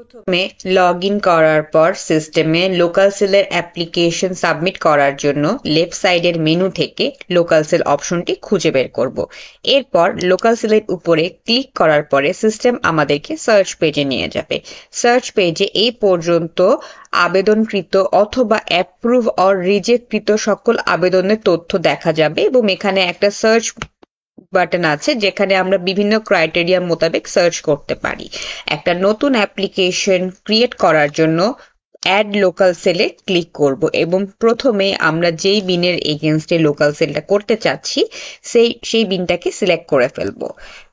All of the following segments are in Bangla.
প্রথমে লগ ইন করার পর সিস্টেমে লোকাল সেলের অ্যাপ্লিকেশন সাবমিট করার জন্য লেফট সাইডের মেনু থেকে লোকাল সেল অপশনটি খুঁজে বের করব। এরপর লোকাল সেলের উপরে ক্লিক করার পরে সিস্টেম আমাদেরকে সার্চ পেজে নিয়ে যাবে। সার্চ পেজে এই পর্যন্ত আবেদনকৃত অথবা অ্যাপ্রুভ অর রিজেক্টকৃত সকল আবেদনের তথ্য দেখা যাবে এবং এখানে একটা সার্চ বাটন আছে যেখানে আমরা বিভিন্ন ক্রাইটেরিয়া মোতাবেক সার্চ করতে পারি। একটা নতুন অ্যাপ্লিকেশন ক্রিয়েট করার জন্য অ্যাড লোকাল সেলে ক্লিক করব এবং প্রথমে আমরা যেই বিনের এগেনস্টে লোকাল সেলটা করতে চাচ্ছি সেই বিনটাকে সিলেক্ট করে ফেলবো।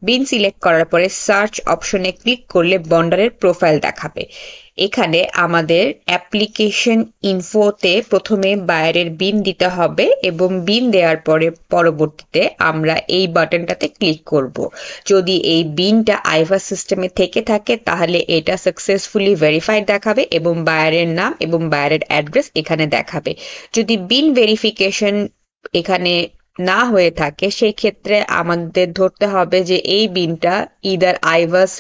বিন সিলেক্ট করার পরে সার্চ অপশনে ক্লিক করলে বন্ডারের প্রোফাইল দেখাবে। এখানে আমাদের অ্যাপ্লিকেশন ইনফোতে প্রথমে বায়ারের বিন দিতে হবে এবং বিন দেওয়ার পরে পরবর্তীতে আমরা এই বাটনটাতে ক্লিক করব। যদি এই বিনটা আইভা সিস্টেমে থেকে থাকে তাহলে এটা সাকসেসফুলি ভেরিফাইড দেখাবে এবং বায়ারের নাম এবং বায়ারের অ্যাড্রেস এখানে দেখাবে। যদি বিন ভেরিফিকেশন এখানে না হয়ে থাকে সেই ক্ষেত্রে আমাদের ধরতে হবে যে এই বিনটা ইদার আইভাস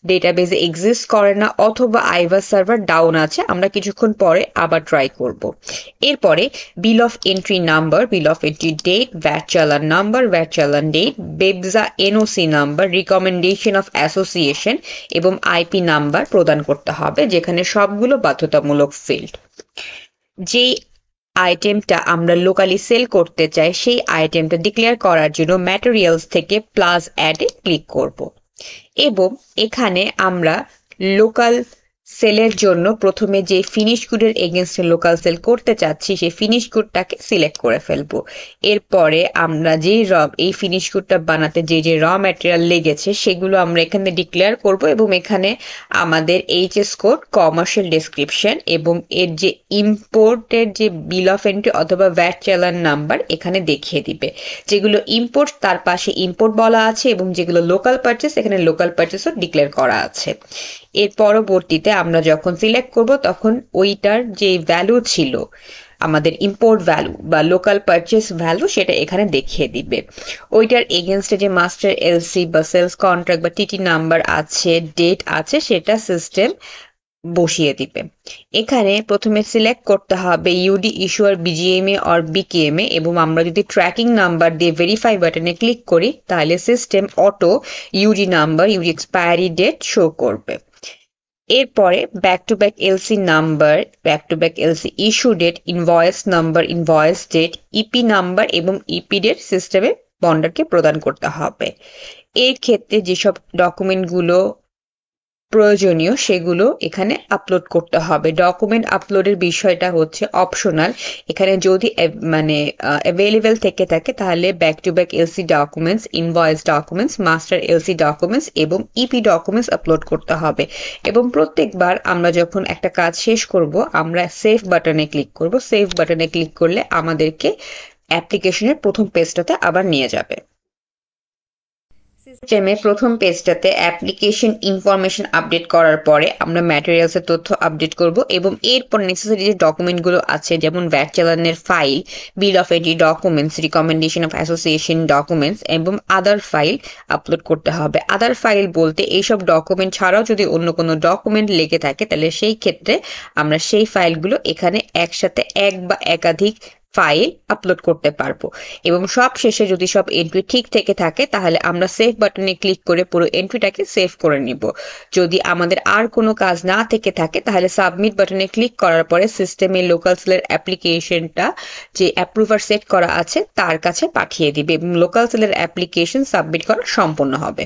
ডেটাবেজে এক্সিস্ট করে না অথবা আইভাস সার্ভার ডাউন আছে। আমরা কিছুক্ষণ পরে আবার ট্রাই করব। এরপরে bill of entry number, bill of entry date, VAT challan number, VAT challan date, BEPZA NOC number, recommendation of association এবং আইপি নাম্বার প্রদান করতে হবে, যেখানে সবগুলো বাধ্যতামূলক ফিল্ড। যে আইটেমটা আমরা লোকালি সেল করতে চাই সেই আইটেমটা ডিক্লেয়ার করার জন্য ম্যাটেরিয়ালস থেকে প্লাস অ্যাডে ক্লিক করব এবং এখানে আমরা লোকাল সেলের জন্য প্রথমে যে ফিনিশ গুডের এগেনস্টে লোকাল সেল করতে চাচ্ছি সেই ফিনিশ গুডটাকে সিলেক্ট করে ফেলবো। এরপরে আমরা এই ফিনিশ গুডটা বানাতে যে র ম্যাটেরিয়াল লেগেছে সেগুলো আমরা এখানে ডিক্লেয়ার করব এবং এখানে আমাদের এইচএস কোড, কমার্শিয়াল ডেসক্রিপশন এবং এর যে ইম্পোর্টের যে বিল অফ এন্ট্রি অথবা ভ্যাট চালান নাম্বার এখানে দেখিয়ে দিবে। যেগুলো ইম্পোর্ট তার পাশে ইম্পোর্ট বলা আছে এবং যেগুলো লোকাল পারচেস এখানে লোকাল পারচেসও ডিক্লেয়ার করা আছে। এর পরবর্তীতে আমরা যখন সিলেক্ট করব তখন ওইটার যে ভ্যালু ছিল আমাদের ইম্পোর্ট ভ্যালু বা লোকাল পারচেস ভ্যালু সেটা এখানে দেখিয়ে দিবে। ওইটার এগেনস্টে যে মাস্টার এলসি বা সেলস কন্ট্রাক্ট বা টিটি নাম্বার আছে, ডেট আছে, সেটা সিস্টেম বসিয়ে দিবে। এখানে প্রথমে সিলেক্ট করতে হবে UD issuer BGMEA or BKMEA এবং আমরা যদি ট্র্যাকিং নাম্বার দিয়ে ভেরিফাই বাটনে ক্লিক করি তাহলে system auto UD number, UD expiry date show করবে। এরপরে back to back LC number, back to back LC issue date, invoice number, invoice date, EP number এবং ইপি ডেট সিস্টেমে বন্ডারকে প্রদান করতে হবে। এর ক্ষেত্রে যেসব ডকুমেন্টগুলো প্রয়োজনীয় সেগুলো এখানে আপলোড করতে হবে। ডকুমেন্ট আপলোডের বিষয়টা হচ্ছে অপশনাল। এখানে যদি অ্যাভেলেবেল থেকে থাকে তাহলে back to back LC documents, invoice documents, master LC documents এবং ইপি ডকুমেন্টস আপলোড করতে হবে। এবং প্রত্যেকবার আমরা যখন একটা কাজ শেষ করব আমরা সেভ বাটনে ক্লিক করব। সেভ বাটনে ক্লিক করলে আমাদেরকে অ্যাপ্লিকেশনের প্রথম পেজটাতে আবার নিয়ে যাবে। সিস্টেমে প্রথম পেজটাতে অ্যাপ্লিকেশন ইনফরমেশন আপডেট করার পরে আমরা ম্যাটেরিয়ালসের তথ্য আপডেট করব এবং এরপর নেসেসারি যে ডকুমেন্টগুলো আছে যেমন ভ্যাট চালানের file, bill of entry documents, recommendation of association documents এবং আদার ফাইল আপলোড করতে হবে। আদার ফাইল বলতে এইসব ডকুমেন্ট ছাড়াও যদি অন্য কোনো ডকুমেন্ট লেগে থাকে তাহলে সেই ক্ষেত্রে আমরা সেই ফাইলগুলো এখানে একসাথে এক বা একাধিক ফাইল আপলোড করতে পারবো। এবং সব শেষে যদি সব এন্ট্রি ঠিক থেকে থাকে তাহলে আমরা সেভ বাটনে ক্লিক করে পুরো এন্ট্রিটাকে সেভ করে নিব। যদি আমাদের আর কোনো কাজ না থেকে থাকে তাহলে সাবমিট বাটনে ক্লিক করার পরে সিস্টেমে লোকাল সেলের অ্যাপ্লিকেশনটা যে অ্যাপ্রুভার সেট করা আছে তার কাছে পাঠিয়ে দিবে এবং লোকাল সেলের অ্যাপ্লিকেশন সাবমিট করা সম্পূর্ণ হবে।